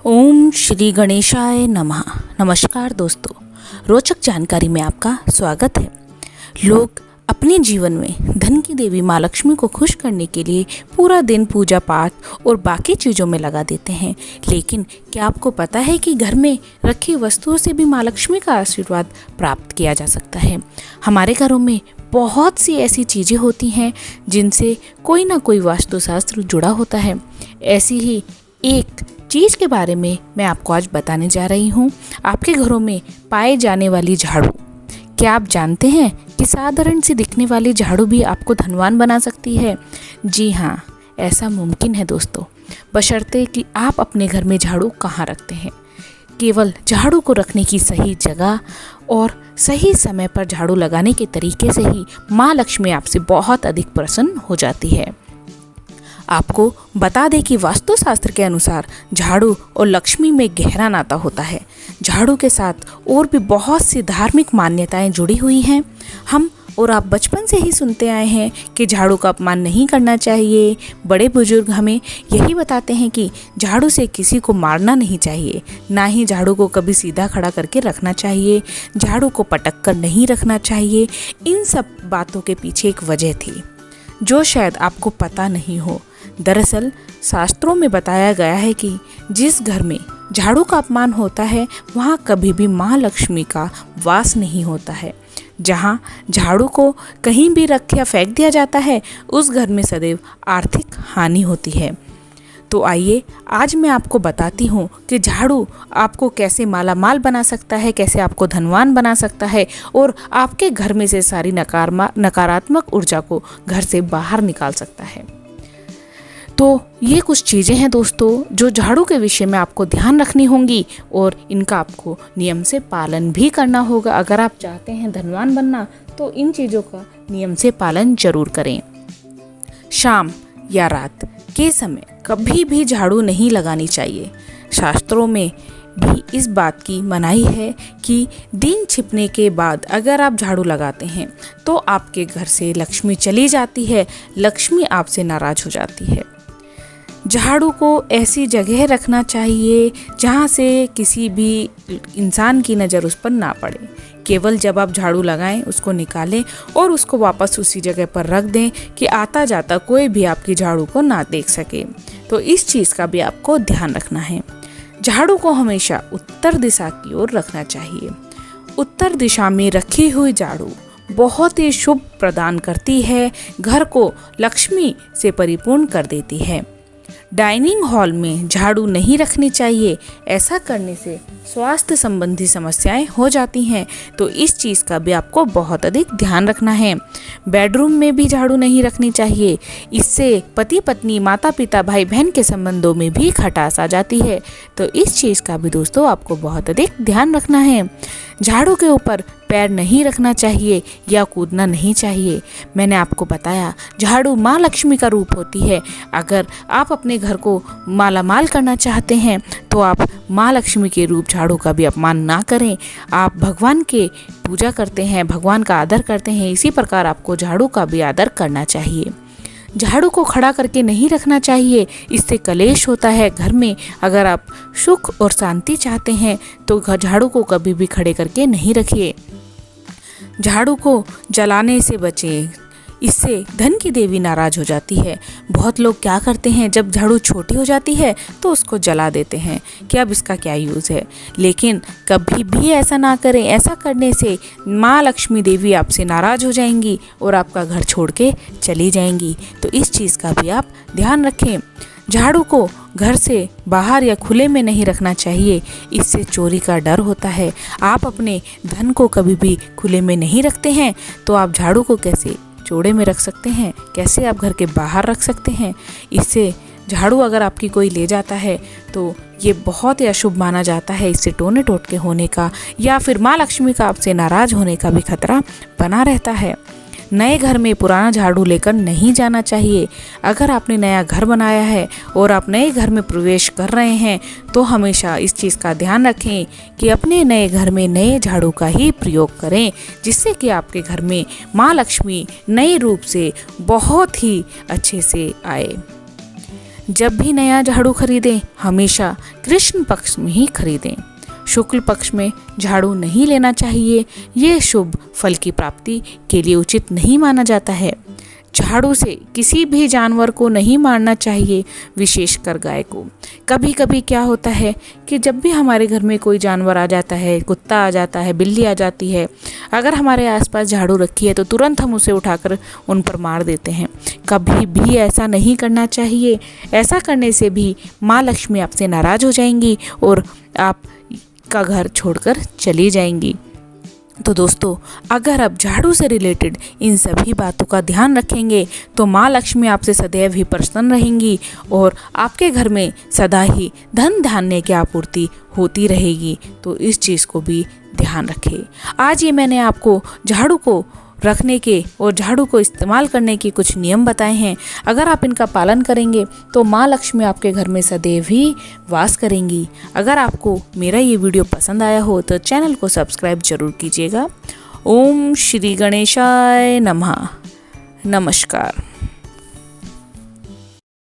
ओम श्री गणेशाय नमः। नमस्कार दोस्तों, रोचक जानकारी में आपका स्वागत है। लोग अपने जीवन में धन की देवी माँ लक्ष्मी को खुश करने के लिए पूरा दिन पूजा पाठ और बाकी चीज़ों में लगा देते हैं, लेकिन क्या आपको पता है कि घर में रखी वस्तुओं से भी माँ लक्ष्मी का आशीर्वाद प्राप्त किया जा सकता है। हमारे घरों में बहुत सी ऐसी चीज़ें होती हैं जिनसे कोई ना कोई वास्तुशास्त्र जुड़ा होता है। ऐसी ही एक चीज़ के बारे में मैं आपको आज बताने जा रही हूँ। आपके घरों में पाए जाने वाली झाड़ू। क्या आप जानते हैं कि साधारण सी दिखने वाली झाड़ू भी आपको धनवान बना सकती है? जी हाँ, ऐसा मुमकिन है दोस्तों, बशर्ते कि आप अपने घर में झाड़ू कहाँ रखते हैं। केवल झाड़ू को रखने की सही जगह और सही समय पर झाड़ू लगाने के तरीके से ही माँ लक्ष्मी आपसे बहुत अधिक प्रसन्न हो जाती है। आपको बता दें कि वास्तुशास्त्र के अनुसार झाड़ू और लक्ष्मी में गहरा नाता होता है। झाड़ू के साथ और भी बहुत सी धार्मिक मान्यताएं जुड़ी हुई हैं। हम और आप बचपन से ही सुनते आए हैं कि झाड़ू का अपमान नहीं करना चाहिए। बड़े बुजुर्ग हमें यही बताते हैं कि झाड़ू से किसी को मारना नहीं चाहिए, ना ही झाड़ू को कभी सीधा खड़ा करके रखना चाहिए, झाड़ू को पटक कर नहीं रखना चाहिए। इन सब बातों के पीछे एक वजह थी जो शायद आपको पता नहीं हो। दरअसल शास्त्रों में बताया गया है कि जिस घर में झाड़ू का अपमान होता है वहाँ कभी भी माँ लक्ष्मी का वास नहीं होता है। जहाँ झाड़ू को कहीं भी रख या फेंक दिया जाता है उस घर में सदैव आर्थिक हानि होती है। तो आइए आज मैं आपको बताती हूँ कि झाड़ू आपको कैसे मालामाल बना सकता है, कैसे आपको धनवान बना सकता है और आपके घर में से सारी नकारात्मक ऊर्जा को घर से बाहर निकाल सकता है। तो ये कुछ चीज़ें हैं दोस्तों जो झाड़ू के विषय में आपको ध्यान रखनी होंगी और इनका आपको नियम से पालन भी करना होगा। अगर आप चाहते हैं धनवान बनना तो इन चीज़ों का नियम से पालन जरूर करें। शाम या रात के समय कभी भी झाड़ू नहीं लगानी चाहिए। शास्त्रों में भी इस बात की मनाही है कि दिन छिपने के बाद अगर आप झाड़ू लगाते हैं तो आपके घर से लक्ष्मी चली जाती है, लक्ष्मी आपसे नाराज हो जाती है। झाड़ू को ऐसी जगह रखना चाहिए जहाँ से किसी भी इंसान की नज़र उस पर ना पड़े। केवल जब आप झाड़ू लगाएं उसको निकालें और उसको वापस उसी जगह पर रख दें कि आता जाता कोई भी आपकी झाड़ू को ना देख सके। तो इस चीज़ का भी आपको ध्यान रखना है। झाड़ू को हमेशा उत्तर दिशा की ओर रखना चाहिए। उत्तर दिशा में रखी हुई झाड़ू बहुत ही शुभ प्रदान करती है, घर को लक्ष्मी से परिपूर्ण कर देती है। डाइनिंग हॉल में झाड़ू नहीं रखनी चाहिए। ऐसा करने से स्वास्थ्य संबंधी समस्याएं हो जाती हैं, तो इस चीज़ का भी आपको बहुत अधिक ध्यान रखना है। बेडरूम में भी झाड़ू नहीं रखनी चाहिए। इससे पति पत्नी, माता पिता, भाई बहन के संबंधों में भी खटास आ जाती है। तो इस चीज़ का भी दोस्तों आपको बहुत अधिक ध्यान रखना है। झाड़ू के ऊपर पैर नहीं रखना चाहिए या कूदना नहीं चाहिए। मैंने आपको बताया झाड़ू माँ लक्ष्मी का रूप होती है। अगर आप अपने घर को मालामाल करना चाहते हैं तो आप माँ लक्ष्मी के रूप झाड़ू का भी अपमान ना करें। आप भगवान के पूजा करते हैं, भगवान का आदर करते हैं, इसी प्रकार आपको झाड़ू का भी आदर करना चाहिए। झाड़ू को खड़ा करके नहीं रखना चाहिए, इससे कलेश होता है घर में। अगर आप सुख और शांति चाहते हैं तो झाड़ू को कभी भी खड़े करके नहीं रखिए। झाड़ू को जलाने से बचें, इससे धन की देवी नाराज हो जाती है। बहुत लोग क्या करते हैं, जब झाड़ू छोटी हो जाती है तो उसको जला देते हैं कि अब इसका क्या यूज़ है। लेकिन कभी भी ऐसा ना करें। ऐसा करने से माँ लक्ष्मी देवी आपसे नाराज हो जाएंगी और आपका घर छोड़ के चली जाएंगी। तो इस चीज़ का भी आप ध्यान रखें। झाड़ू को घर से बाहर या खुले में नहीं रखना चाहिए, इससे चोरी का डर होता है। आप अपने धन को कभी भी खुले में नहीं रखते हैं तो आप झाड़ू को कैसे चौड़े में रख सकते हैं, कैसे आप घर के बाहर रख सकते हैं। इससे झाड़ू अगर आपकी कोई ले जाता है तो ये बहुत ही अशुभ माना जाता है। इससे टोने टोटके होने का या फिर माँ लक्ष्मी का आपसे नाराज होने का भी खतरा बना रहता है। नए घर में पुराना झाड़ू लेकर नहीं जाना चाहिए। अगर आपने नया घर बनाया है और आप नए घर में प्रवेश कर रहे हैं तो हमेशा इस चीज़ का ध्यान रखें कि अपने नए घर में नए झाड़ू का ही प्रयोग करें, जिससे कि आपके घर में माँ लक्ष्मी नए रूप से बहुत ही अच्छे से आए। जब भी नया झाड़ू खरीदें हमेशा कृष्ण पक्ष में ही खरीदें। शुक्ल पक्ष में झाड़ू नहीं लेना चाहिए, ये शुभ फल की प्राप्ति के लिए उचित नहीं माना जाता है। झाड़ू से किसी भी जानवर को नहीं मारना चाहिए, विशेषकर गाय को। कभी कभी क्या होता है कि जब भी हमारे घर में कोई जानवर आ जाता है, कुत्ता आ जाता है, बिल्ली आ जाती है, अगर हमारे आसपास झाड़ू रखी है तो तुरंत हम उसे उठाकर उन पर मार देते हैं। कभी भी ऐसा नहीं करना चाहिए। ऐसा करने से भी माँ लक्ष्मी आपसे नाराज़ हो जाएंगी और आप का घर छोड़कर चली जाएंगी। तो दोस्तों, अगर आप झाड़ू से रिलेटेड इन सभी बातों का ध्यान रखेंगे तो माँ लक्ष्मी आपसे सदैव ही प्रसन्न रहेंगी और आपके घर में सदा ही धन धान्य की आपूर्ति होती रहेगी। तो इस चीज़ को भी ध्यान रखें। आज ये मैंने आपको झाड़ू को रखने के और झाड़ू को इस्तेमाल करने के कुछ नियम बताए हैं। अगर आप इनका पालन करेंगे तो माँ लक्ष्मी आपके घर में सदैव ही वास करेंगी। अगर आपको मेरा ये वीडियो पसंद आया हो तो चैनल को सब्सक्राइब जरूर कीजिएगा। ओम श्री गणेशाय नमः। नमस्कार।